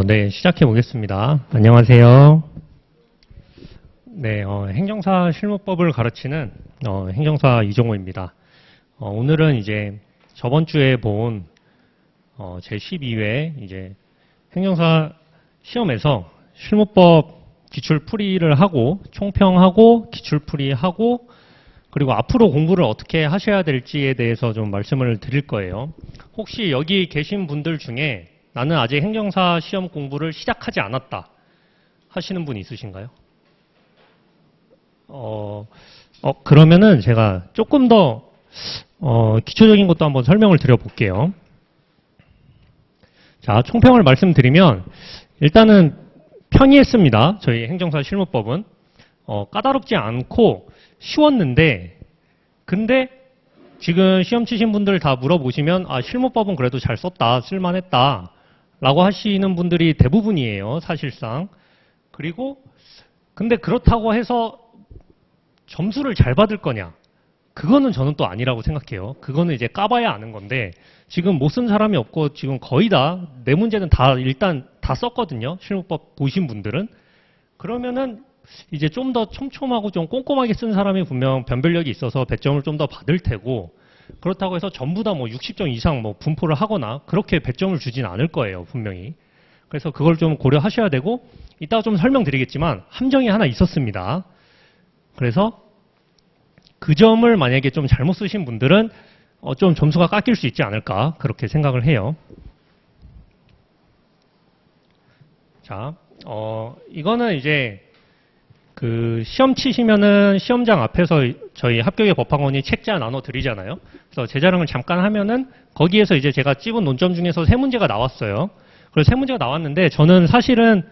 네, 시작해 보겠습니다. 안녕하세요. 네, 행정사 실무법을 가르치는 행정사 이종호입니다. 오늘은 이제 저번 주에 본 제 12회 이제 행정사 시험에서 실무법 기출풀이를 하고 총평하고 기출풀이하고 그리고 앞으로 공부를 어떻게 하셔야 될지에 대해서 좀 말씀을 드릴 거예요. 혹시 여기 계신 분들 중에 나는 아직 행정사 시험 공부를 시작하지 않았다 하시는 분 있으신가요? 그러면은 제가 조금 더 기초적인 것도 한번 설명을 드려볼게요. 자, 총평을 말씀드리면 일단은 편의했습니다. 저희 행정사 실무법은 까다롭지 않고 쉬웠는데 근데 지금 시험 치신 분들 다 물어보시면 실무법은 그래도 잘 썼다, 쓸만했다 라고 하시는 분들이 대부분이에요, 사실상. 그리고 근데 그렇다고 해서 점수를 잘 받을 거냐? 그거는 저는 또 아니라고 생각해요. 그거는 이제 까봐야 아는 건데 지금 못 쓴 사람이 없고 지금 거의 다 내 문제는 다 일단 다 썼거든요. 실무법 보신 분들은. 그러면은 이제 좀 더 촘촘하고 좀 꼼꼼하게 쓴 사람이 분명 변별력이 있어서 배점을 좀 더 받을 테고 그렇다고 해서 전부 다 뭐 60점 이상 뭐 분포를 하거나 그렇게 배점을 주진 않을 거예요, 분명히. 그래서 그걸 좀 고려하셔야 되고 이따가 좀 설명드리겠지만 함정이 하나 있었습니다. 그래서 그 점을 만약에 좀 잘못 쓰신 분들은 좀 점수가 깎일 수 있지 않을까 그렇게 생각을 해요. 자, 이거는 이제 그 시험 치시면은 시험장 앞에서 저희 합격의 법학원이 책자 나눠 드리잖아요. 그래서 제 자랑을 잠깐 하면은 거기에서 이제 제가 찝은 논점 중에서 세 문제가 나왔어요. 그래서 세 문제가 나왔는데 저는 사실은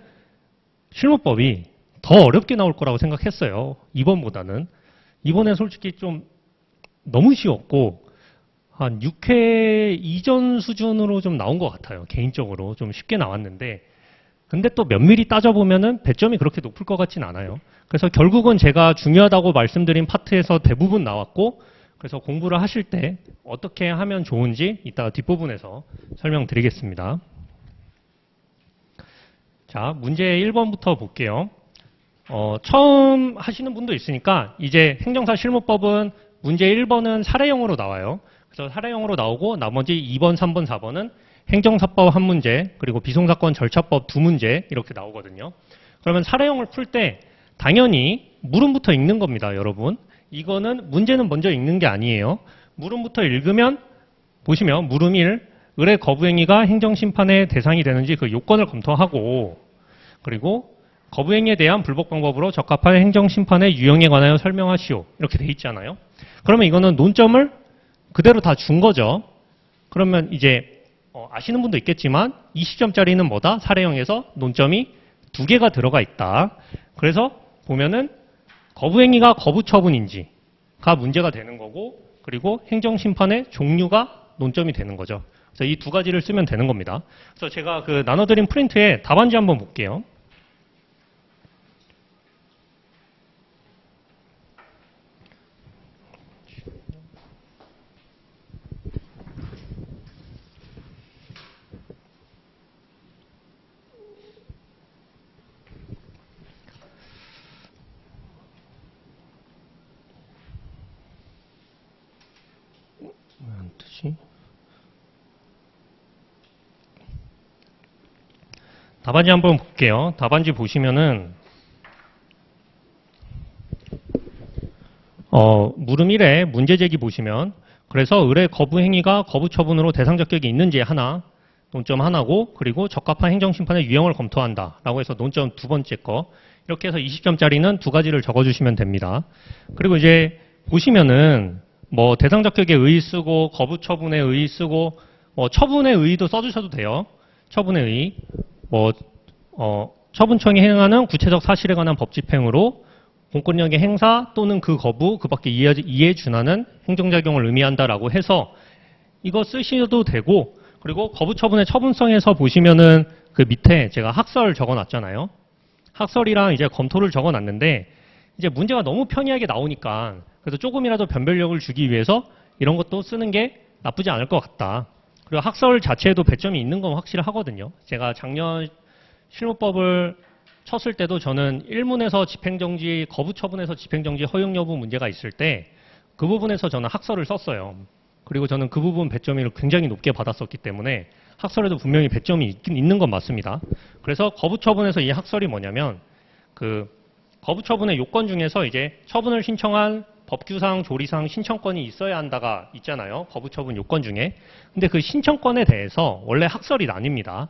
실무법이 더 어렵게 나올 거라고 생각했어요. 이번보다는. 이번에 솔직히 좀 너무 쉬웠고 한 6회 이전 수준으로 좀 나온 것 같아요. 개인적으로 좀 쉽게 나왔는데 근데 또 면밀히 따져보면은 배점이 그렇게 높을 것 같진 않아요. 그래서 결국은 제가 중요하다고 말씀드린 파트에서 대부분 나왔고 그래서 공부를 하실 때 어떻게 하면 좋은지 이따가 뒷부분에서 설명드리겠습니다. 자, 문제 1번부터 볼게요. 처음 하시는 분도 있으니까 이제 행정사 실무법은 문제 1번은 사례형으로 나와요. 그래서 사례형으로 나오고 나머지 2번, 3번, 4번은 행정사법 한 문제 그리고 비송사건 절차법 두 문제 이렇게 나오거든요. 그러면 사례형을 풀 때 당연히 물음부터 읽는 겁니다, 여러분. 이거는 문제는 먼저 읽는 게 아니에요. 물음부터 읽으면 보시면 물음 1, 의뢰 거부행위가 행정심판의 대상이 되는지 그 요건을 검토하고 그리고 거부행위에 대한 불복 방법으로 적합한 행정심판의 유형에 관하여 설명하시오. 이렇게 돼 있잖아요. 그러면 이거는 논점을 그대로 다 준 거죠. 그러면 이제 아시는 분도 있겠지만 20점짜리는 뭐다? 사례형에서 논점이 2개가 들어가 있다. 그래서 보면은 거부행위가 거부처분인지가 문제가 되는 거고 그리고 행정심판의 종류가 논점이 되는 거죠. 그래서 이 두 가지를 쓰면 되는 겁니다. 그래서 제가 그 나눠드린 프린트에 답안지 한번 볼게요. 답안지 한번 볼게요. 답안지 보시면은 물음 1에 문제제기 보시면 그래서 의뢰 거부 행위가 거부 처분으로 대상 적격이 있는지 하나 논점 하나고 그리고 적합한 행정심판의 유형을 검토한다 라고 해서 논점 두 번째 거 이렇게 해서 20점짜리는 두 가지를 적어주시면 됩니다. 그리고 이제 보시면은 뭐 대상 적격의 의의 쓰고 거부 처분의 의의 쓰고 처분의 의의도 써주셔도 돼요. 처분의 의의 처분청이 행하는 구체적 사실에 관한 법 집행으로 공권력의 행사 또는 그 거부, 그 밖에 이에 준하는 행정작용을 의미한다라고 해서 이거 쓰셔도 되고 그리고 거부 처분의 처분성에서 보시면은 그 밑에 제가 학설 적어놨잖아요. 학설이랑 이제 검토를 적어놨는데 이제 문제가 너무 편리하게 나오니까 그래서 조금이라도 변별력을 주기 위해서 이런 것도 쓰는 게 나쁘지 않을 것 같다. 그리고 학설 자체에도 배점이 있는 건 확실하거든요. 제가 작년 실무법을 쳤을 때도 저는 일문에서 집행정지, 거부 처분에서 집행정지 허용 여부 문제가 있을 때 그 부분에서 저는 학설을 썼어요. 그리고 저는 그 부분 배점을 굉장히 높게 받았었기 때문에 학설에도 분명히 배점이 있긴 있는 건 맞습니다. 그래서 거부 처분에서 이 학설이 뭐냐면 그 거부 처분의 요건 중에서 이제 처분을 신청한 법규상, 조리상 신청권이 있어야 한다가 있잖아요. 거부 처분 요건 중에. 근데 그 신청권에 대해서 원래 학설이 나뉩니다.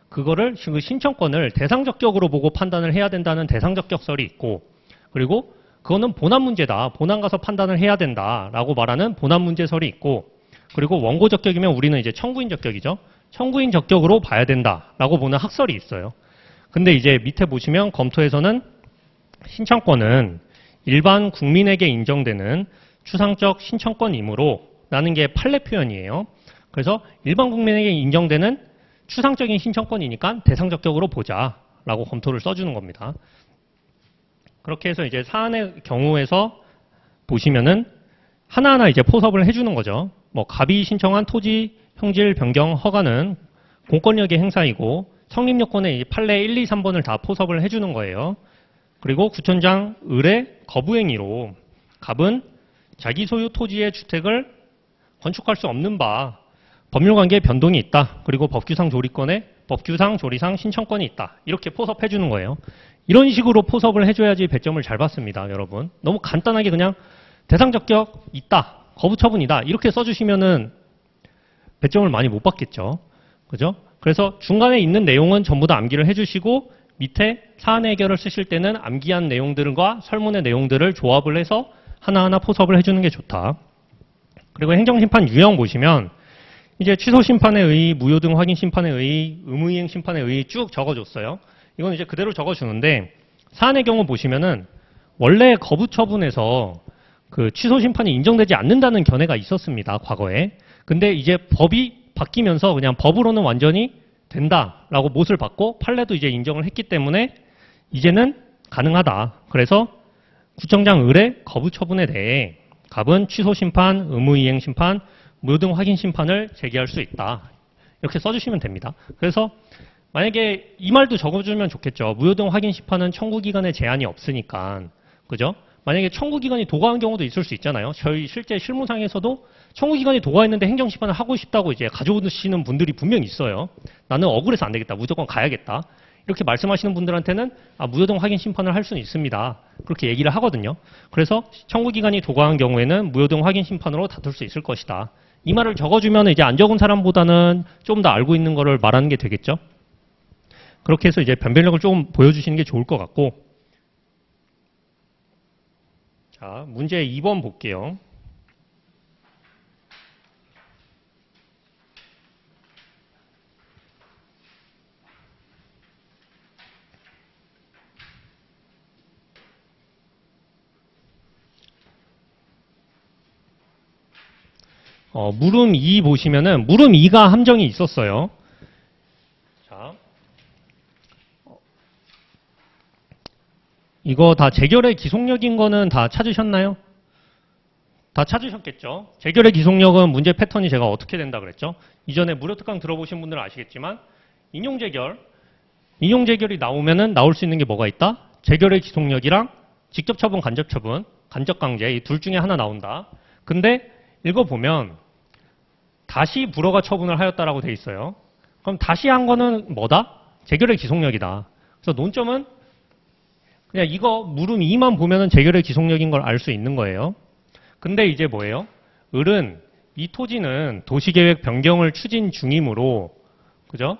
그거를 그 신청권을 대상적격으로 보고 판단을 해야 된다는 대상적격설이 있고, 그리고 그거는 본안 문제다. 본안 가서 판단을 해야 된다라고 말하는 본안 문제설이 있고, 그리고 원고 적격이면 우리는 이제 청구인 적격이죠. 청구인 적격으로 봐야 된다라고 보는 학설이 있어요. 근데 이제 밑에 보시면 검토에서는 신청권은 일반 국민에게 인정되는 추상적 신청권이므로 라는 게 판례 표현이에요. 그래서 일반 국민에게 인정되는 추상적인 신청권이니까 대상적격으로 보자라고 검토를 써주는 겁니다. 그렇게 해서 이제 사안의 경우에서 보시면은 하나하나 이제 포섭을 해주는 거죠. 뭐 갑이 신청한 토지 형질 변경 허가는 공권력의 행사이고 성립요건의 판례 1, 2, 3번을 다 포섭을 해주는 거예요. 그리고 구청장 의뢰 거부행위로 갑은 자기 소유 토지의 주택을 건축할 수 없는 바 법률관계에 변동이 있다. 그리고 법규상 조리권에 법규상 조리상 신청권이 있다. 이렇게 포섭해 주는 거예요. 이런 식으로 포섭을 해줘야지 배점을 잘 받습니다. 여러분. 너무 간단하게 그냥 대상적격 있다. 거부처분이다. 이렇게 써주시면은 배점을 많이 못 받겠죠. 그죠? 그래서 중간에 있는 내용은 전부 다 암기를 해주시고 밑에 사안 해결을 쓰실 때는 암기한 내용들과 설문의 내용들을 조합을 해서 하나하나 포섭을 해주는 게 좋다. 그리고 행정심판 유형 보시면 이제 취소 심판에 의의, 무효 등 확인 심판에 의의, 의무이행 심판에 의의 쭉 적어줬어요. 이건 이제 그대로 적어주는데 사안의 경우 보시면은 원래 거부 처분에서 그 취소 심판이 인정되지 않는다는 견해가 있었습니다. 과거에. 근데 이제 법이 바뀌면서 그냥 법으로는 완전히 된다라고 못을 받고 판례도 이제 인정을 했기 때문에 이제는 가능하다. 그래서 구청장 의뢰 거부 처분에 대해 갑은 취소 심판, 의무이행 심판, 무효 등 확인 심판을 제기할 수 있다. 이렇게 써주시면 됩니다. 그래서 만약에 이 말도 적어주면 좋겠죠. 무효 등 확인 심판은 청구기간에 제한이 없으니까. 그죠? 만약에 청구기간이 도과한 경우도 있을 수 있잖아요. 저희 실제 실무상에서도 청구기간이 도과했는데 행정심판을 하고 싶다고 이제 가져오시는 분들이 분명히 있어요. 나는 억울해서 안 되겠다. 무조건 가야겠다. 이렇게 말씀하시는 분들한테는 무효 등 확인 심판을 할 수는 있습니다. 그렇게 얘기를 하거든요. 그래서 청구기간이 도과한 경우에는 무효 등 확인 심판으로 다툴 수 있을 것이다. 이 말을 적어주면 이제 안 적은 사람보다는 좀 더 알고 있는 거를 말하는 게 되겠죠. 그렇게 해서 이제 변별력을 조금 보여주시는 게 좋을 것 같고. 자, 문제 2번 볼게요. 물음 2 보시면은 물음 2가 함정이 있었어요. 자, 이거 다 재결의 기속력인 거는 다 찾으셨나요? 다 찾으셨겠죠? 재결의 기속력은 문제 패턴이 제가 어떻게 된다 그랬죠? 이전에 무료특강 들어보신 분들은 아시겠지만 인용재결이 나오면은 나올 수 있는 게 뭐가 있다? 재결의 기속력이랑 직접처분, 간접처분, 간접강제 이 둘 중에 하나 나온다. 근데 읽어보면 다시 불허가 처분을 하였다라고 돼 있어요. 그럼 다시 한 거는 뭐다? 재결의 기속력이다. 그래서 논점은 그냥 이거 물음 2만 보면은 재결의 기속력인 걸 알 수 있는 거예요. 근데 이제 뭐예요? 을은 이 토지는 도시계획 변경을 추진 중이므로 그죠?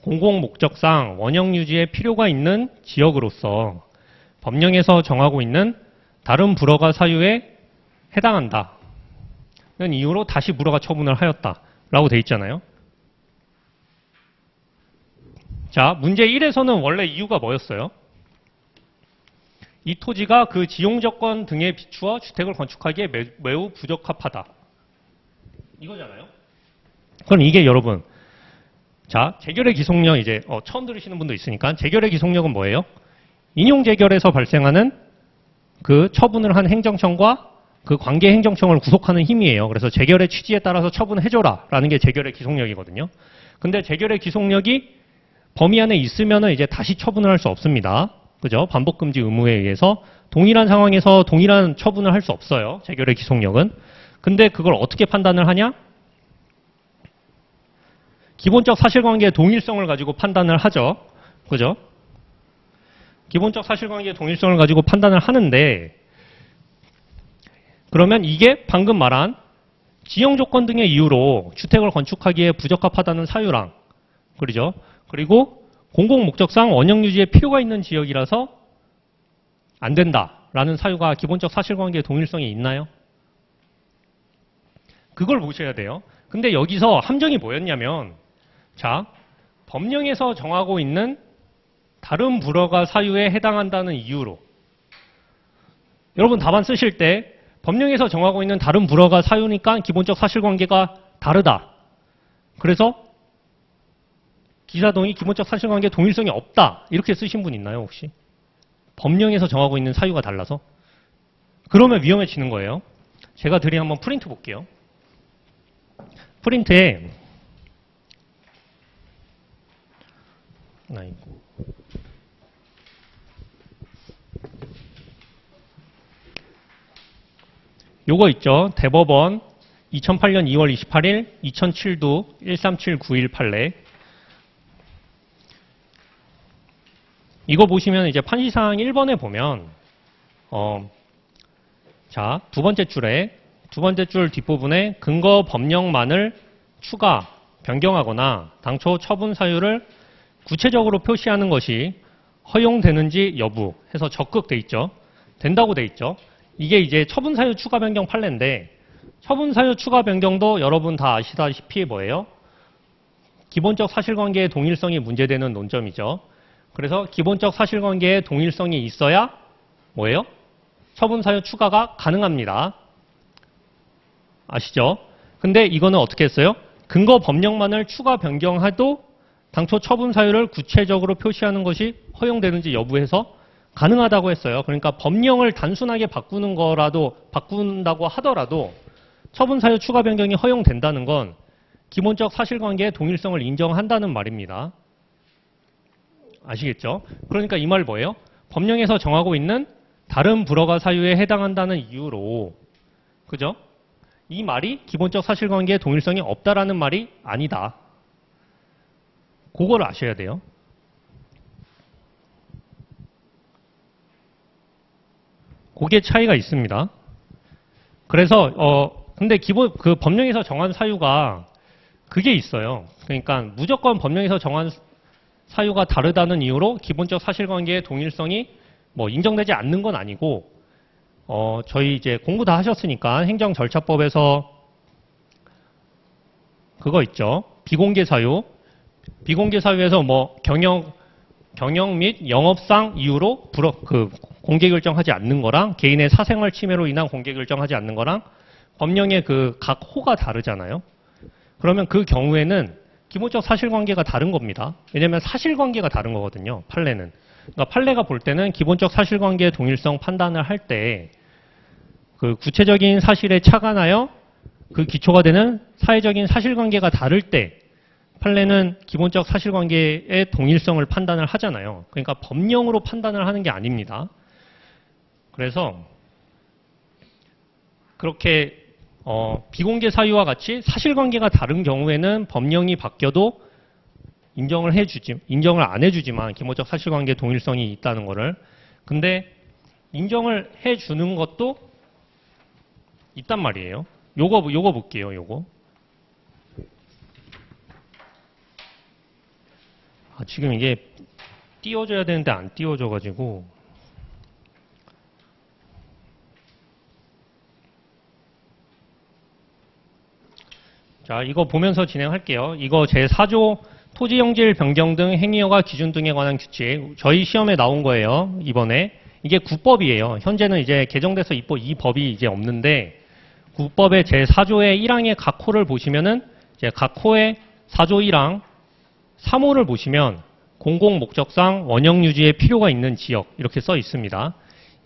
공공목적상 원형 유지에 필요가 있는 지역으로서 법령에서 정하고 있는 다른 불허가 사유에 해당한다. 는 이유로 다시 불허가 처분을 하였다라고 돼 있잖아요. 자, 문제 1에서는 원래 이유가 뭐였어요? 이 토지가 그 지용조건 등에 비추어 주택을 건축하기에 매우 부적합하다. 이거잖아요. 그럼 이게 여러분, 자, 재결의 기속력 이제 처음 들으시는 분도 있으니까 재결의 기속력은 뭐예요? 인용재결에서 발생하는 그 처분을 한 행정청과 그 관계행정청을 구속하는 힘이에요. 그래서 재결의 취지에 따라서 처분해줘라 라는 게 재결의 기속력이거든요. 근데 재결의 기속력이 범위 안에 있으면은 이제 다시 처분을 할 수 없습니다. 그죠? 반복금지 의무에 의해서 동일한 상황에서 동일한 처분을 할 수 없어요. 재결의 기속력은. 근데 그걸 어떻게 판단을 하냐? 기본적 사실관계의 동일성을 가지고 판단을 하죠. 그죠? 기본적 사실관계의 동일성을 가지고 판단을 하는데 그러면 이게 방금 말한 지형 조건 등의 이유로 주택을 건축하기에 부적합하다는 사유랑 그러죠? 그리고 공공 목적상 원형 유지에 필요가 있는 지역이라서 안 된다라는 사유가 기본적 사실관계의 동일성이 있나요? 그걸 보셔야 돼요. 근데 여기서 함정이 뭐였냐면 자, 법령에서 정하고 있는 다른 불허가 사유에 해당한다는 이유로 여러분 답안 쓰실 때 법령에서 정하고 있는 다른 불허가 사유니까 기본적 사실관계가 다르다. 그래서 기사동의 기본적 사실관계 동일성이 없다. 이렇게 쓰신 분 있나요 혹시? 법령에서 정하고 있는 사유가 달라서? 그러면 위험해지는 거예요. 제가 드린 한번 프린트 볼게요. 프린트에 요거 있죠. 대법원 2008년 2월 28일 2007도 13791 판례. 이거 보시면 이제 판시사항 1번에 보면 자, 두 번째 줄 뒷부분에 근거 법령만을 추가, 변경하거나 당초 처분 사유를 구체적으로 표시하는 것이 허용되는지 여부 해서 적극 돼 있죠. 된다고 돼 있죠. 이게 이제 처분 사유 추가 변경 판례인데 처분 사유 추가 변경도 여러분 다 아시다시피 뭐예요? 기본적 사실관계의 동일성이 문제되는 논점이죠. 그래서 기본적 사실관계의 동일성이 있어야 뭐예요? 처분 사유 추가가 가능합니다. 아시죠? 근데 이거는 어떻게 했어요? 근거 법령만을 추가 변경해도 당초 처분 사유를 구체적으로 표시하는 것이 허용되는지 여부에서 가능하다고 했어요. 그러니까 법령을 단순하게 바꾼다고 하더라도 처분 사유 추가 변경이 허용된다는 건 기본적 사실관계의 동일성을 인정한다는 말입니다. 아시겠죠? 그러니까 이 말 뭐예요? 법령에서 정하고 있는 다른 불허가 사유에 해당한다는 이유로 그죠? 이 말이 기본적 사실관계의 동일성이 없다라는 말이 아니다. 그걸 아셔야 돼요. 그게 차이가 있습니다. 그래서 근데 그 법령에서 정한 사유가 그게 있어요. 그러니까 무조건 법령에서 정한 사유가 다르다는 이유로 기본적 사실관계의 동일성이 뭐 인정되지 않는 건 아니고 저희 이제 공부 다 하셨으니까 행정절차법에서 그거 있죠. 비공개 사유. 비공개 사유에서 뭐 경영 및 영업상 이유로 공개 결정하지 않는 거랑 개인의 사생활 침해로 인한 공개 결정하지 않는 거랑 법령의 그 각 호가 다르잖아요. 그러면 그 경우에는 기본적 사실관계가 다른 겁니다. 왜냐하면 사실관계가 다른 거거든요. 판례는. 그러니까 판례가 볼 때는 기본적 사실관계의 동일성 판단을 할 때 그 구체적인 사실에 착안하여 그 기초가 되는 사회적인 사실관계가 다를 때 판례는 기본적 사실관계의 동일성을 판단을 하잖아요. 그러니까 법령으로 판단을 하는 게 아닙니다. 그래서 그렇게 비공개 사유와 같이 사실관계가 다른 경우에는 법령이 바뀌어도 인정을 안 해주지만 기본적 사실관계 동일성이 있다는 거를. 근데 인정을 해주는 것도 있단 말이에요. 요거 볼게요. 요거. 지금 이게 띄워줘야 되는데 안 띄워져가지고. 자, 이거 보면서 진행할게요. 이거 제4조 토지용질 변경 등 행위허가 기준 등에 관한 규칙. 저희 시험에 나온 거예요. 이번에. 이게 국법이에요. 현재는 이제 개정돼서 이 법이 이제 없는데 국법의 제4조의 1항의 각 호를 보시면은 이제 각 호의 4조 1항 3호를 보시면 공공 목적상 원형 유지에 필요가 있는 지역 이렇게 써 있습니다.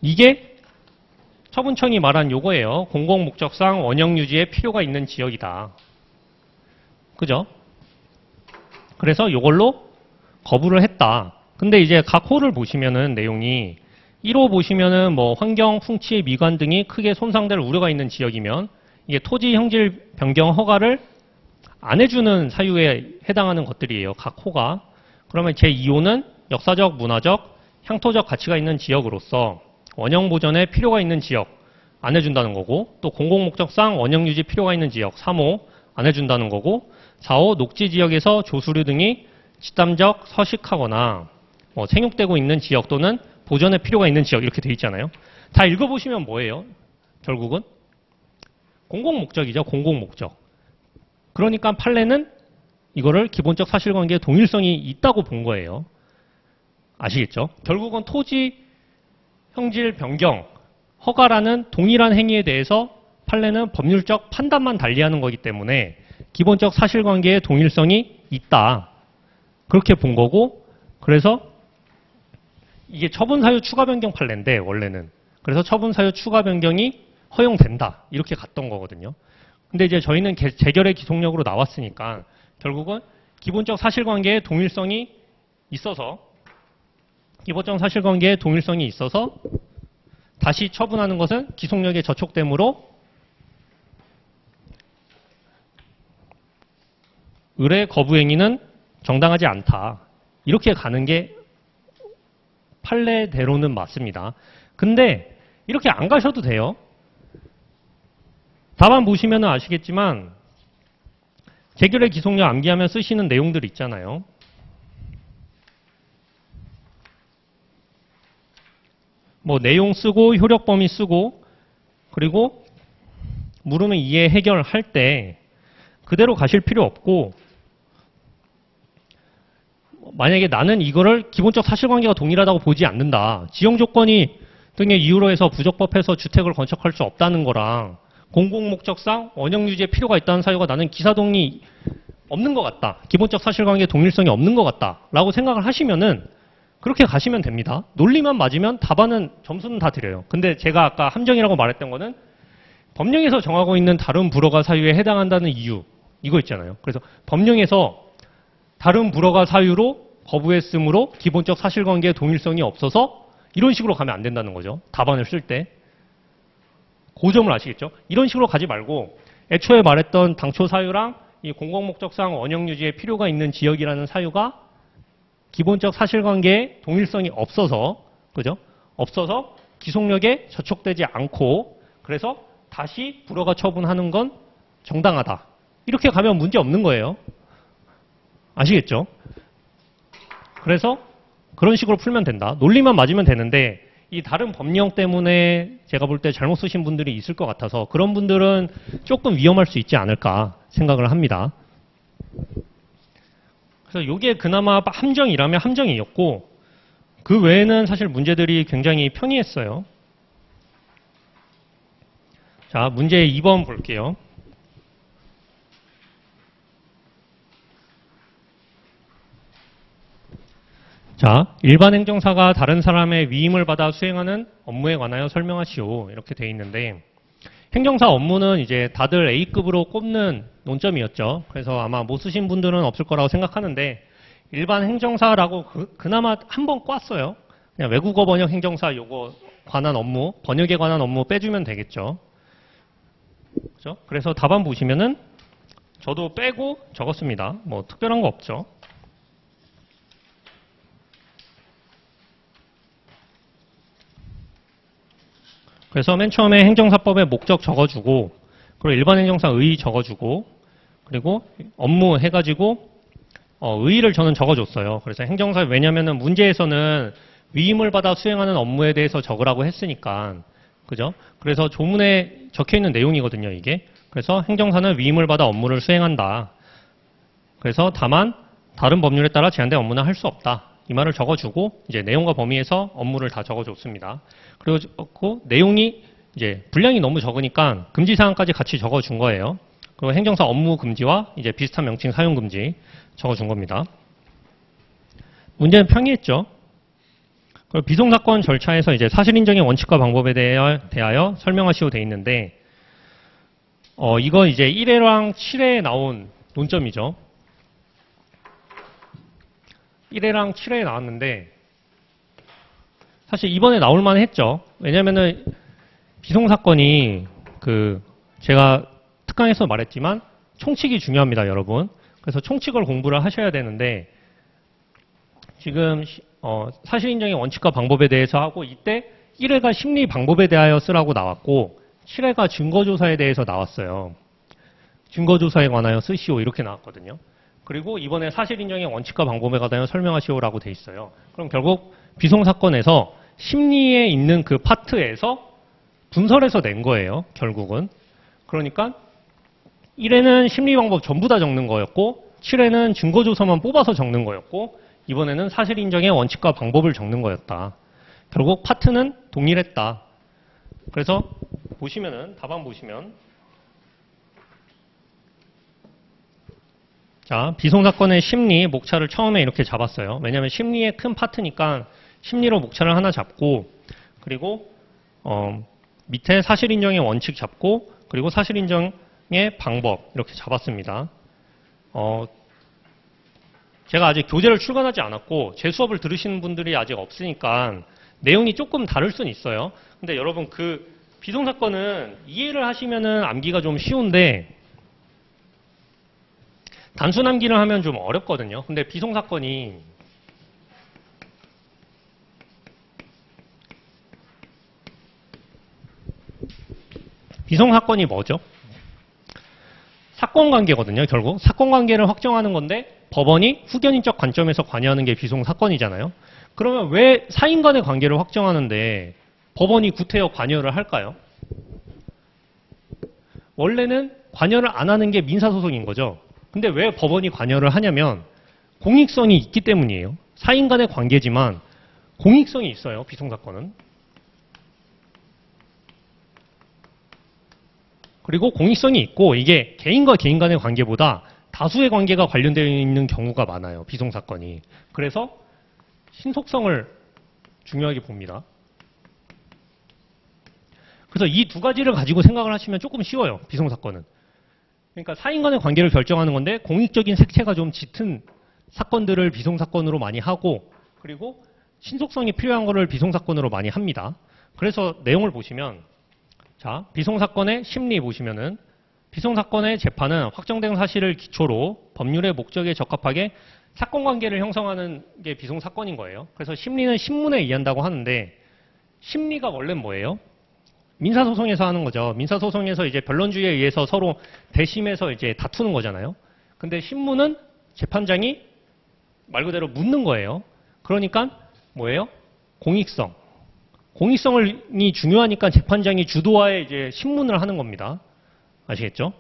이게 처분청이 말한 요거예요. 공공목적상 원형 유지에 필요가 있는 지역이다. 그죠? 그래서 요걸로 거부를 했다. 근데 이제 각 호를 보시면은 내용이 1호 보시면은 뭐 환경, 풍치, 미관 등이 크게 손상될 우려가 있는 지역이면 이게 토지 형질 변경 허가를 안 해주는 사유에 해당하는 것들이에요. 각 호가. 그러면 제2호는 역사적, 문화적, 향토적 가치가 있는 지역으로서 원형 보전에 필요가 있는 지역 안 해준다는 거고, 또 공공목적상 원형 유지 필요가 있는 지역 3호 안 해준다는 거고, 4호 녹지 지역에서 조수류 등이 집단적 서식하거나 생육되고 있는 지역 또는 보전에 필요가 있는 지역 이렇게 돼 있잖아요. 다 읽어보시면 뭐예요? 결국은 공공목적이죠. 공공목적. 그러니까 판례는 이거를 기본적 사실관계의 동일성이 있다고 본 거예요. 아시겠죠? 결국은 토지 형질 변경 허가라는 동일한 행위에 대해서 판례는 법률적 판단만 달리하는 거기 때문에 기본적 사실관계의 동일성이 있다. 그렇게 본 거고, 그래서 이게 처분사유 추가 변경 판례인데 원래는. 그래서 처분사유 추가 변경이 허용된다. 이렇게 갔던 거거든요. 근데 이제 저희는 재결의 기속력으로 나왔으니까 결국은 기본적 사실관계의 동일성이 있어서 다시 처분하는 것은 기속력의 저촉됨으로 의뢰 거부 행위는 정당하지 않다. 이렇게 가는 게 판례대로는 맞습니다. 근데 이렇게 안 가셔도 돼요. 답안 보시면 아시겠지만 재결의 기속력 암기하면 쓰시는 내용들 있잖아요. 뭐 내용 쓰고 효력 범위 쓰고, 그리고 물으면 이해 해결할 때 그대로 가실 필요 없고, 만약에 나는 이거를 기본적 사실관계가 동일하다고 보지 않는다. 지형 조건이 등의 이유로 해서 부적법해서 주택을 건축할 수 없다는 거랑 공공목적상 원형 유지에 필요가 있다는 사유가 나는 기사동이 없는 것 같다. 기본적 사실관계 동일성이 없는 것 같다. 라고 생각을 하시면은 그렇게 가시면 됩니다. 논리만 맞으면 답안은 점수는 다 드려요. 근데 제가 아까 함정이라고 말했던 거는 법령에서 정하고 있는 다른 불허가 사유에 해당한다는 이유. 이거 있잖아요. 그래서 법령에서 다른 불허가 사유로 거부했으므로 기본적 사실관계의 동일성이 없어서 이런 식으로 가면 안 된다는 거죠. 답안을 쓸 때. 그 점을 아시겠죠? 이런 식으로 가지 말고 애초에 말했던 당초 사유랑 이 공공목적상 원형 유지에 필요가 있는 지역이라는 사유가 기본적 사실관계의 동일성이 없어서, 그죠? 없어서 기속력에 저촉되지 않고, 그래서 다시 불허가 처분하는 건 정당하다. 이렇게 가면 문제 없는 거예요. 아시겠죠? 그래서 그런 식으로 풀면 된다. 논리만 맞으면 되는데 이 다른 법령 때문에 제가 볼 때 잘못 쓰신 분들이 있을 것 같아서 그런 분들은 조금 위험할 수 있지 않을까 생각을 합니다. 그래서 이게 그나마 함정이라면 함정이었고, 그 외에는 사실 문제들이 굉장히 평이했어요. 자, 문제 2번 볼게요. 자, 일반 행정사가 다른 사람의 위임을 받아 수행하는 업무에 관하여 설명하시오. 이렇게 돼 있는데, 행정사 업무는 이제 다들 A급으로 꼽는 논점이었죠. 그래서 아마 못 쓰신 분들은 없을 거라고 생각하는데, 일반 행정사라고 그나마 한 번 꽈어요. 그냥 외국어 번역 행정사 요거 관한 업무, 번역에 관한 업무 빼주면 되겠죠. 그죠? 그래서 답안 보시면은 저도 빼고 적었습니다. 뭐 특별한 거 없죠. 그래서 맨 처음에 행정사법의 목적 적어주고, 그리고 일반 행정사 의 적어주고, 그리고 업무 해가지고 의의를 저는 적어줬어요. 그래서 행정사, 왜냐면은 문제에서는 위임을 받아 수행하는 업무에 대해서 적으라고 했으니까, 그죠? 그래서 조문에 적혀 있는 내용이거든요, 이게. 그래서 행정사는 위임을 받아 업무를 수행한다. 그래서 다만 다른 법률에 따라 제한된 업무는 할 수 없다. 이 말을 적어주고 이제 내용과 범위에서 업무를 다 적어줬습니다. 그리고 내용이 이제 분량이 너무 적으니까 금지 사항까지 같이 적어준 거예요. 그리고 행정사 업무 금지와 이제 비슷한 명칭 사용 금지 적어준 겁니다. 문제는 평이했죠. 그리고 비송사건 절차에서 이제 사실인정의 원칙과 방법에 대하여 설명하시오 돼 있는데, 이거 이제 1회랑 7회에 나온 논점이죠. 1회랑 7회에 나왔는데, 사실 이번에 나올 만 했죠. 왜냐면은 비송사건이 제가 특강에서 말했지만 총칙이 중요합니다, 여러분. 그래서 총칙을 공부를 하셔야 되는데, 지금 사실인정의 원칙과 방법에 대해서 하고, 이때 1회가 심리 방법에 대하여 쓰라고 나왔고 7회가 증거조사에 대해서 나왔어요. 증거조사에 관하여 쓰시오 이렇게 나왔거든요. 그리고 이번에 사실인정의 원칙과 방법에 관하여 설명하시오라고 돼 있어요. 그럼 결국 비송사건에서 심리에 있는 그 파트에서 분설해서 낸 거예요, 결국은. 그러니까 1회는 심리 방법 전부 다 적는 거였고 7회는 증거조사만 뽑아서 적는 거였고 이번에는 사실인정의 원칙과 방법을 적는 거였다. 결국 파트는 동일했다. 그래서 보시면은 답안 보시면 자, 비송사건의 심리 목차를 처음에 이렇게 잡았어요. 왜냐하면 심리의 큰 파트니까 심리로 목차를 하나 잡고 그리고 밑에 사실인정의 원칙 잡고 그리고 사실인정의 방법 이렇게 잡았습니다. 제가 아직 교재를 출간하지 않았고 제 수업을 들으시는 분들이 아직 없으니까 내용이 조금 다를 수는 있어요. 근데 여러분 그 비송사건은 이해를 하시면은 암기가 좀 쉬운데 단순 암기를 하면 좀 어렵거든요. 근데 비송사건이 뭐죠? 사건관계거든요. 결국 사건관계를 확정하는 건데 법원이 후견인적 관점에서 관여하는 게 비송사건이잖아요. 그러면 왜 사인 간의 관계를 확정하는데 법원이 구태여 관여를 할까요? 원래는 관여를 안 하는 게 민사소송인 거죠. 근데 왜 법원이 관여를 하냐면 공익성이 있기 때문이에요. 사인 간의 관계지만 공익성이 있어요. 비송사건은. 그리고 공익성이 있고 이게 개인과 개인 간의 관계보다 다수의 관계가 관련되어 있는 경우가 많아요. 비송사건이. 그래서 신속성을 중요하게 봅니다. 그래서 이 두 가지를 가지고 생각을 하시면 조금 쉬워요. 비송사건은. 그러니까 사인 간의 관계를 결정하는 건데 공익적인 색채가 좀 짙은 사건들을 비송사건으로 많이 하고 그리고 신속성이 필요한 거를 비송사건으로 많이 합니다. 그래서 내용을 보시면 자, 비송사건의 심리 보시면은 비송사건의 재판은 확정된 사실을 기초로 법률의 목적에 적합하게 사건관계를 형성하는 게 비송사건인 거예요. 그래서 심리는 신문에 의한다고 하는데 심리가 원래는 뭐예요? 민사소송에서 하는 거죠. 민사소송에서 이제 변론주의에 의해서 서로 대심해서 이제 다투는 거잖아요. 근데 신문은 재판장이 말 그대로 묻는 거예요. 그러니까 뭐예요? 공익성. 공익성이 중요하니까 재판장이 주도하에 이제 신문을 하는 겁니다. 아시겠죠?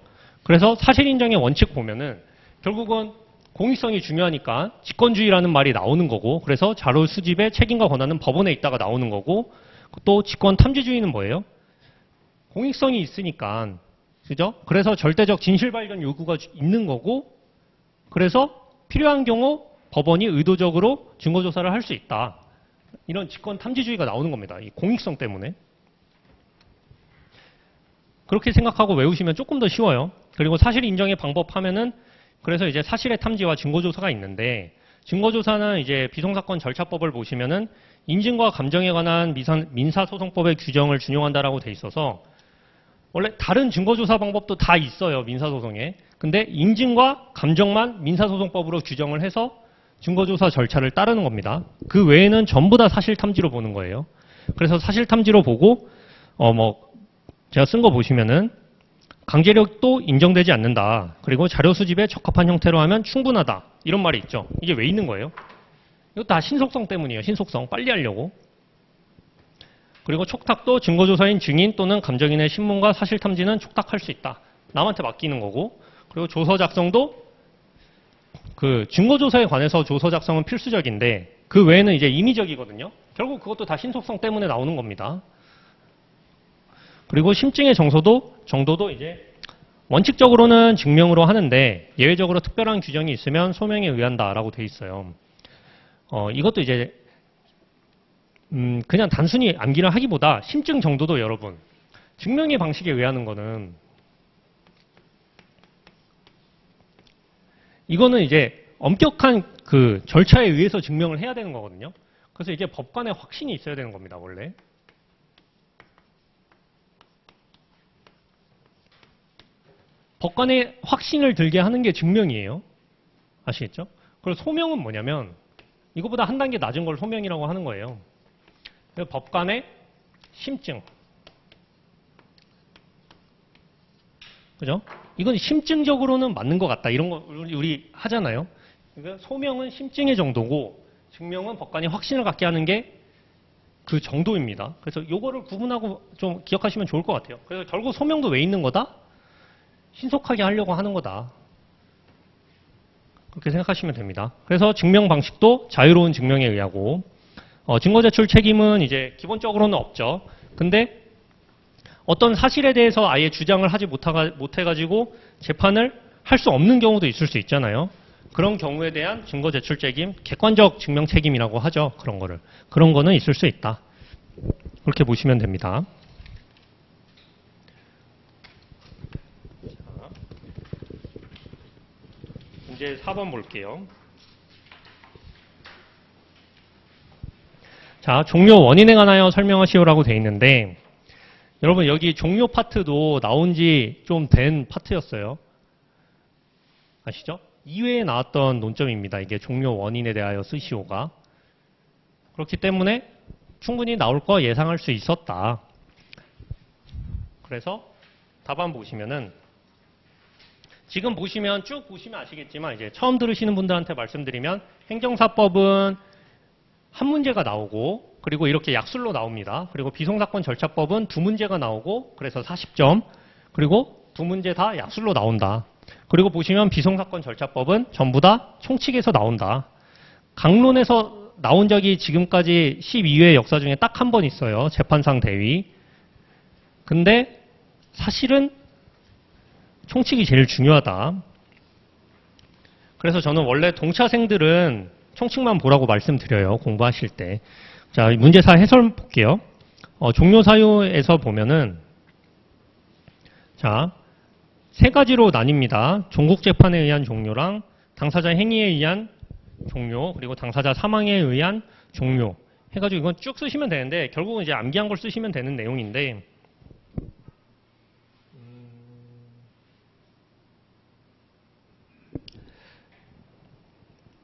그래서 사실인정의 원칙 보면은 결국은 공익성이 중요하니까 직권주의라는 말이 나오는 거고 그래서 자료 수집의 책임과 권한은 법원에 있다가 나오는 거고 또 직권 탐지주의는 뭐예요? 공익성이 있으니까 그죠? 그래서 절대적 진실 발견 요구가 있는 거고 그래서 필요한 경우 법원이 의도적으로 증거조사를 할 수 있다. 이런 직권 탐지주의가 나오는 겁니다. 이 공익성 때문에. 그렇게 생각하고 외우시면 조금 더 쉬워요. 그리고 사실 인정의 방법 하면은 그래서 이제 사실의 탐지와 증거조사가 있는데 증거조사는 이제 비송사건 절차법을 보시면은 인증과 감정에 관한 민사소송법의 규정을 준용한다라고 돼 있어서 원래 다른 증거조사 방법도 다 있어요. 민사소송에. 근데 인증과 감정만 민사소송법으로 규정을 해서 증거조사 절차를 따르는 겁니다. 그 외에는 전부 다 사실탐지로 보는 거예요. 그래서 사실탐지로 보고 제가 쓴 거 보시면은 강제력도 인정되지 않는다. 그리고 자료 수집에 적합한 형태로 하면 충분하다. 이런 말이 있죠. 이게 왜 있는 거예요? 이거 다 신속성 때문이에요. 신속성. 빨리 하려고. 그리고 촉탁도 증거조사인 증인 또는 감정인의 신문과 사실탐지는 촉탁할 수 있다. 남한테 맡기는 거고. 그리고 조서 작성도 그 증거조사에 관해서 조서 작성은 필수적인데 그 외에는 이제 임의적이거든요. 결국 그것도 다 신속성 때문에 나오는 겁니다. 그리고 심증의 정도도 이제 원칙적으로는 증명으로 하는데 예외적으로 특별한 규정이 있으면 소명에 의한다라고 돼 있어요. 이것도 이제 그냥 단순히 암기를 하기보다 심증 정도도 여러분, 증명의 방식에 의하는 거는 이거는 이제 엄격한 그 절차에 의해서 증명을 해야 되는 거거든요. 그래서 이게 법관의 확신이 있어야 되는 겁니다, 원래. 법관의 확신을 들게 하는 게 증명이에요. 아시겠죠? 그리고 소명은 뭐냐면 이거보다 한 단계 낮은 걸 소명이라고 하는 거예요. 그래서 법관의 심증. 그죠? 이건 심증적으로는 맞는 것 같다. 이런 거 우리 하잖아요. 그러니까 소명은 심증의 정도고 증명은 법관이 확신을 갖게 하는 게 그 정도입니다. 그래서 요거를 구분하고 좀 기억하시면 좋을 것 같아요. 그래서 결국 소명도 왜 있는 거다? 신속하게 하려고 하는 거다. 그렇게 생각하시면 됩니다. 그래서 증명 방식도 자유로운 증명에 의하고 증거 제출 책임은 이제 기본적으로는 없죠. 근데 어떤 사실에 대해서 아예 주장을 하지 못해가지고 재판을 할 수 없는 경우도 있을 수 있잖아요. 그런 경우에 대한 증거 제출 책임, 객관적 증명 책임이라고 하죠. 그런 거를. 그런 거는 있을 수 있다. 그렇게 보시면 됩니다. 이제 4번 볼게요. 자, 종료 원인에 관하여 설명하시오라고 되어 있는데 여러분 여기 종료 파트도 나온 지 좀 된 파트였어요. 아시죠? 2회에 나왔던 논점입니다. 이게 종료 원인에 대하여 쓰시오가. 그렇기 때문에 충분히 나올 거 예상할 수 있었다. 그래서 답안 보시면은 지금 보시면 쭉 보시면 아시겠지만 이제 처음 들으시는 분들한테 말씀드리면 행정사법은 한 문제가 나오고 그리고 이렇게 약술로 나옵니다. 그리고 비송사건 절차법은 두 문제가 나오고 그래서 40점 그리고 두 문제 다 약술로 나온다. 그리고 보시면 비송사건 절차법은 전부 다 총칙에서 나온다. 강론에서 나온 적이 지금까지 12회 역사 중에 딱 한 번 있어요. 재판상 대위. 근데 사실은 총칙이 제일 중요하다. 그래서 저는 원래 동차생들은 총칙만 보라고 말씀드려요. 공부하실 때. 자, 문제사 해설 볼게요. 종료 사유에서 보면은 자, 세 가지로 나뉩니다. 종국재판에 의한 종료랑 당사자 행위에 의한 종료, 그리고 당사자 사망에 의한 종료 해가지고 이건 쭉 쓰시면 되는데 결국은 이제 암기한 걸 쓰시면 되는 내용인데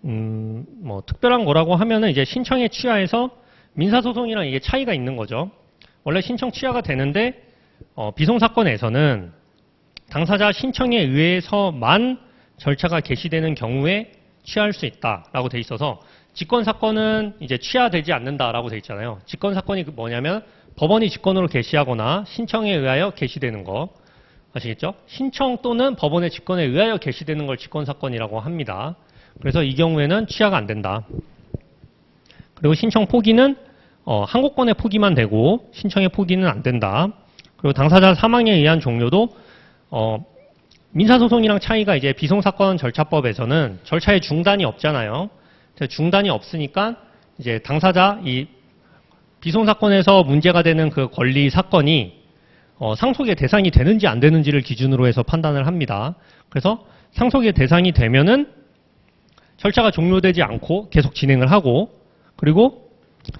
뭐 특별한 거라고 하면은 이제 신청에 취하해서 민사소송이랑 이게 차이가 있는 거죠. 원래 신청 취하가 되는데 비송사건에서는 당사자 신청에 의해서만 절차가 개시되는 경우에 취하할 수 있다라고 돼 있어서 직권사건은 이제 취하되지 않는다라고 돼 있잖아요. 직권사건이 뭐냐면 법원이 직권으로 개시하거나 신청에 의하여 개시되는 거 아시겠죠? 신청 또는 법원의 직권에 의하여 개시되는 걸 직권사건이라고 합니다. 그래서 이 경우에는 취하가 안 된다. 그리고 신청 포기는 항고권의 포기만 되고 신청의 포기는 안 된다. 그리고 당사자 사망에 의한 종료도 민사소송이랑 차이가 이제 비송사건 절차법에서는 절차에 중단이 없잖아요. 중단이 없으니까 이제 당사자 이 비송사건에서 문제가 되는 그 권리 사건이 상속의 대상이 되는지 안 되는지를 기준으로 해서 판단을 합니다. 그래서 상속의 대상이 되면은 절차가 종료되지 않고 계속 진행을 하고 그리고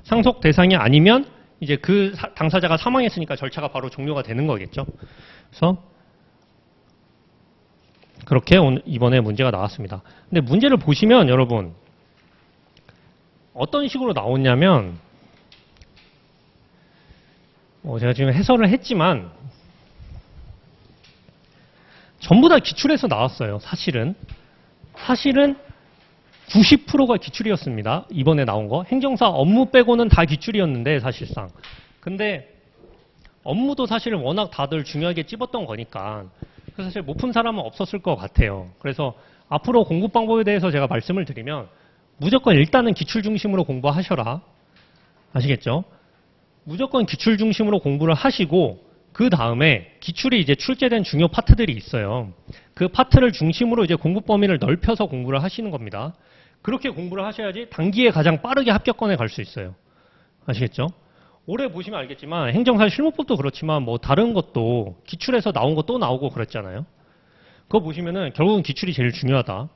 상속 대상이 아니면 이제 그 당사자가 사망했으니까 절차가 바로 종료가 되는 거겠죠. 그래서 그렇게 이번에 문제가 나왔습니다. 근데 문제를 보시면 여러분 어떤 식으로 나왔냐면 제가 지금 해설을 했지만 전부 다 기출에서 나왔어요. 사실은 90%가 기출이었습니다. 이번에 나온 거. 행정사 업무 빼고는 다 기출이었는데 사실상. 근데 업무도 사실은 워낙 다들 중요하게 찝었던 거니까 그래서 사실 못 푼 사람은 없었을 것 같아요. 그래서 앞으로 공부 방법에 대해서 제가 말씀을 드리면 무조건 일단은 기출 중심으로 공부하셔라. 아시겠죠? 무조건 기출 중심으로 공부를 하시고 그 다음에 기출이 이제 출제된 중요 파트들이 있어요. 그 파트를 중심으로 이제 공부 범위를 넓혀서 공부를 하시는 겁니다. 그렇게 공부를 하셔야지 단기에 가장 빠르게 합격권에 갈 수 있어요. 아시겠죠? 올해 보시면 알겠지만 행정사 실무법도 그렇지만 뭐 다른 것도 기출에서 나온 거 또 나오고 그랬잖아요. 그거 보시면은 결국은 기출이 제일 중요하다.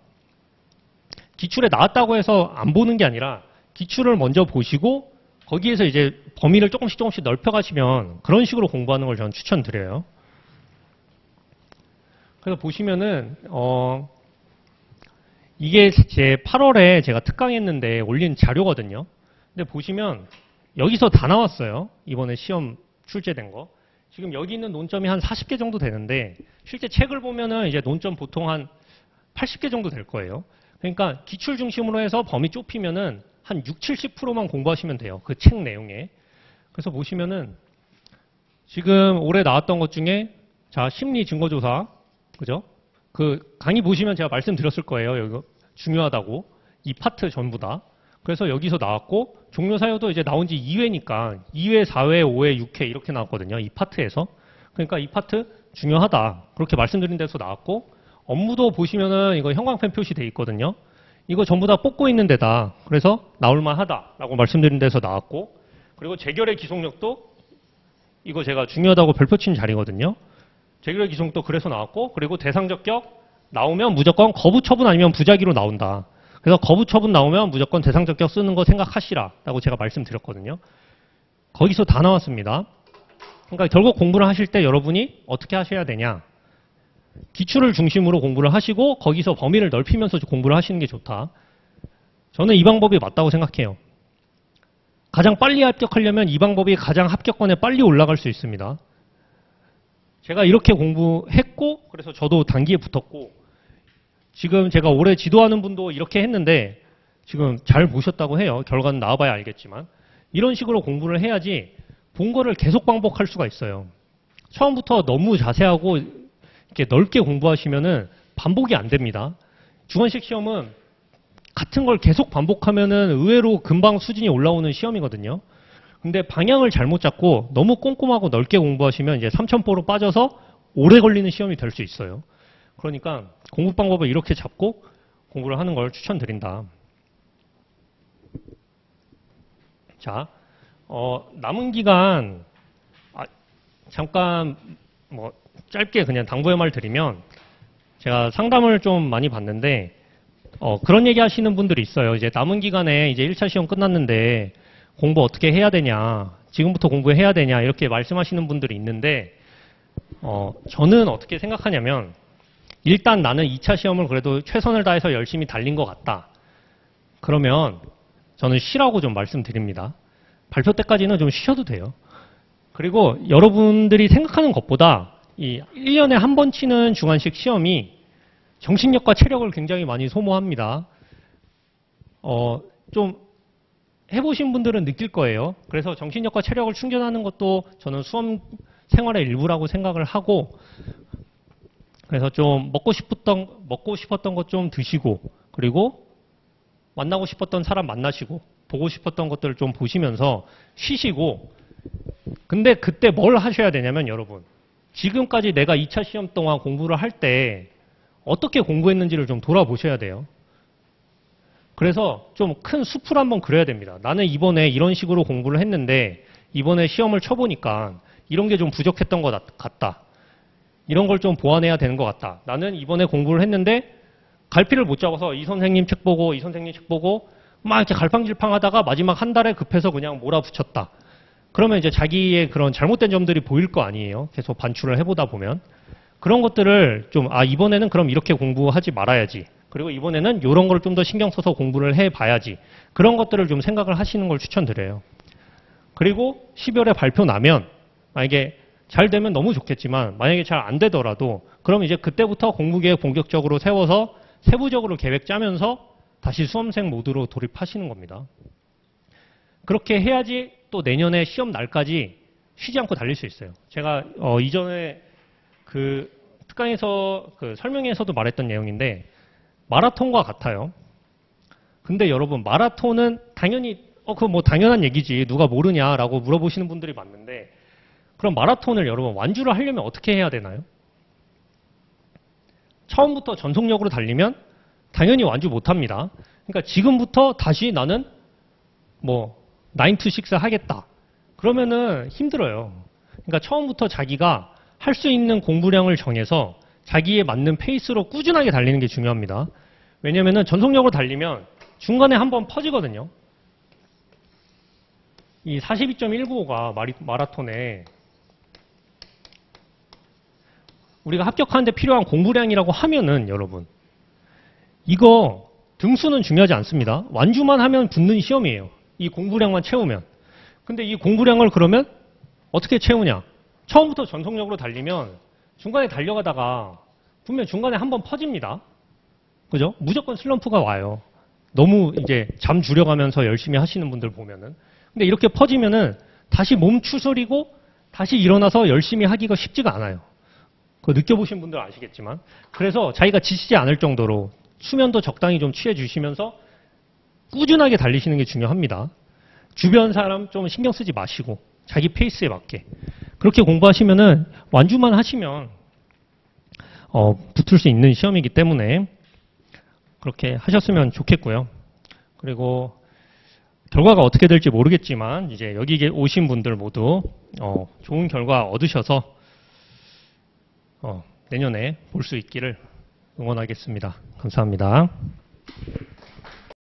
기출에 나왔다고 해서 안 보는 게 아니라 기출을 먼저 보시고 거기에서 이제 범위를 조금씩 넓혀가시면 그런 식으로 공부하는 걸 저는 추천드려요. 그래서 보시면은 이게 제 8월에 제가 특강했는데 올린 자료거든요. 근데 보시면 여기서 다 나왔어요. 이번에 시험 출제된 거. 지금 여기 있는 논점이 한 40개 정도 되는데 실제 책을 보면은 이제 논점 보통 한 80개 정도 될 거예요. 그러니까 기출 중심으로 해서 범위 좁히면은 한 60, 70%만 공부하시면 돼요. 그 책 내용에. 그래서 보시면은 지금 올해 나왔던 것 중에 자, 심리 증거조사. 그죠? 그 강의 보시면 제가 말씀드렸을 거예요. 여기 중요하다고. 이 파트 전부 다. 그래서 여기서 나왔고 종료 사유도 이제 나온 지 2회니까 2회, 4회, 5회, 6회 이렇게 나왔거든요. 이 파트에서. 그러니까 이 파트 중요하다. 그렇게 말씀드린 데서 나왔고 업무도 보시면은 이거 형광펜 표시돼 있거든요. 이거 전부 다 뽑고 있는 데다. 그래서 나올만 하다라고 말씀드린 데서 나왔고 그리고 재결의 기속력도 이거 제가 중요하다고 별표 친 자리거든요. 재결의 기속력도 그래서 나왔고 그리고 대상적격 나오면 무조건 거부 처분 아니면 부작위로 나온다. 그래서 거부 처분 나오면 무조건 대상적격 쓰는 거 생각하시라라고 제가 말씀드렸거든요. 거기서 다 나왔습니다. 그러니까 결국 공부를 하실 때 여러분이 어떻게 하셔야 되냐. 기출을 중심으로 공부를 하시고 거기서 범위를 넓히면서 공부를 하시는 게 좋다. 저는 이 방법이 맞다고 생각해요. 가장 빨리 합격하려면 이 방법이 가장 합격권에 빨리 올라갈 수 있습니다. 제가 이렇게 공부했고 그래서 저도 단기에 붙었고 지금 제가 올해 지도하는 분도 이렇게 했는데 지금 잘 보셨다고 해요. 결과는 나와봐야 알겠지만 이런 식으로 공부를 해야지 본 거를 계속 반복할 수가 있어요. 처음부터 너무 자세하고 이렇게 넓게 공부하시면은 반복이 안 됩니다. 주관식 시험은 같은 걸 계속 반복하면은 의외로 금방 수준이 올라오는 시험이거든요. 근데 방향을 잘못 잡고 너무 꼼꼼하고 넓게 공부하시면 이제 3000포로 빠져서 오래 걸리는 시험이 될 수 있어요. 그러니까 공부 방법을 이렇게 잡고 공부를 하는 걸 추천드린다. 자, 남은 기간 잠깐 뭐 짧게 그냥 당부의 말 드리면 제가 상담을 좀 많이 받는데 그런 얘기 하시는 분들이 있어요. 이제 남은 기간에 이제 1차 시험 끝났는데 공부 어떻게 해야 되냐, 지금부터 공부해야 되냐 이렇게 말씀하시는 분들이 있는데 저는 어떻게 생각하냐면 일단 나는 2차 시험을 그래도 최선을 다해서 열심히 달린 것 같다. 그러면 저는 쉬라고 좀 말씀드립니다. 발표 때까지는 좀 쉬셔도 돼요. 그리고 여러분들이 생각하는 것보다 이 1년에 한 번 치는 중간식 시험이 정신력과 체력을 굉장히 많이 소모합니다. 좀 해보신 분들은 느낄 거예요. 그래서 정신력과 체력을 충전하는 것도 저는 수험 생활의 일부라고 생각을 하고 그래서 좀 먹고 싶었던 것 좀 드시고 그리고 만나고 싶었던 사람 만나시고 보고 싶었던 것들을 좀 보시면서 쉬시고 근데 그때 뭘 하셔야 되냐면 여러분 지금까지 내가 2차 시험 동안 공부를 할 때 어떻게 공부했는지를 좀 돌아보셔야 돼요. 그래서 좀 큰 숲을 한번 그려야 됩니다. 나는 이번에 이런 식으로 공부를 했는데 이번에 시험을 쳐보니까 이런 게 좀 부족했던 것 같다. 이런 걸 좀 보완해야 되는 것 같다. 나는 이번에 공부를 했는데 갈피를 못 잡아서 이 선생님 책 보고 이 선생님 책 보고 막 이렇게 갈팡질팡 하다가 마지막 한 달에 급해서 그냥 몰아붙였다. 그러면 이제 자기의 그런 잘못된 점들이 보일 거 아니에요. 계속 반출을 해보다 보면. 그런 것들을 좀 이번에는 그럼 이렇게 공부하지 말아야지. 그리고 이번에는 이런 걸 좀 더 신경 써서 공부를 해봐야지. 그런 것들을 좀 생각을 하시는 걸 추천드려요. 그리고 12월에 발표 나면 만약에 잘 되면 너무 좋겠지만 만약에 잘 안 되더라도 그럼 이제 그때부터 공부 계획 본격적으로 세워서 세부적으로 계획 짜면서 다시 수험생 모드로 돌입하시는 겁니다. 그렇게 해야지 또 내년에 시험 날까지 쉬지 않고 달릴 수 있어요. 제가 이전에 그 특강에서 그 설명회에서도 말했던 내용인데 마라톤과 같아요. 근데 여러분 마라톤은 당연히 그거 뭐 당연한 얘기지 누가 모르냐라고 물어보시는 분들이 많은데 그럼 마라톤을 여러분 완주를 하려면 어떻게 해야 되나요? 처음부터 전속력으로 달리면 당연히 완주 못합니다. 그러니까 지금부터 다시 나는 뭐 9 to 6 하겠다. 그러면은 힘들어요. 그러니까 처음부터 자기가 할 수 있는 공부량을 정해서 자기에 맞는 페이스로 꾸준하게 달리는 게 중요합니다. 왜냐면은 전속력으로 달리면 중간에 한번 퍼지거든요. 이 42.195가 마라톤에 우리가 합격하는데 필요한 공부량이라고 하면은 여러분 이거 등수는 중요하지 않습니다. 완주만 하면 붙는 시험이에요. 이 공부량만 채우면. 근데 이 공부량을 그러면 어떻게 채우냐? 처음부터 전속력으로 달리면 중간에 달려가다가 분명 중간에 한번 퍼집니다. 그죠? 무조건 슬럼프가 와요. 너무 이제 잠 줄여가면서 열심히 하시는 분들 보면은. 근데 이렇게 퍼지면은 다시 몸 추스리고 다시 일어나서 열심히 하기가 쉽지가 않아요. 그거 느껴보신 분들 아시겠지만. 그래서 자기가 지치지 않을 정도로 수면도 적당히 좀 취해 주시면서 꾸준하게 달리시는 게 중요합니다. 주변 사람 좀 신경 쓰지 마시고 자기 페이스에 맞게 그렇게 공부하시면은 완주만 하시면 붙을 수 있는 시험이기 때문에 그렇게 하셨으면 좋겠고요. 그리고 결과가 어떻게 될지 모르겠지만 이제 여기 오신 분들 모두 좋은 결과 얻으셔서 내년에 볼 수 있기를 응원하겠습니다. 감사합니다.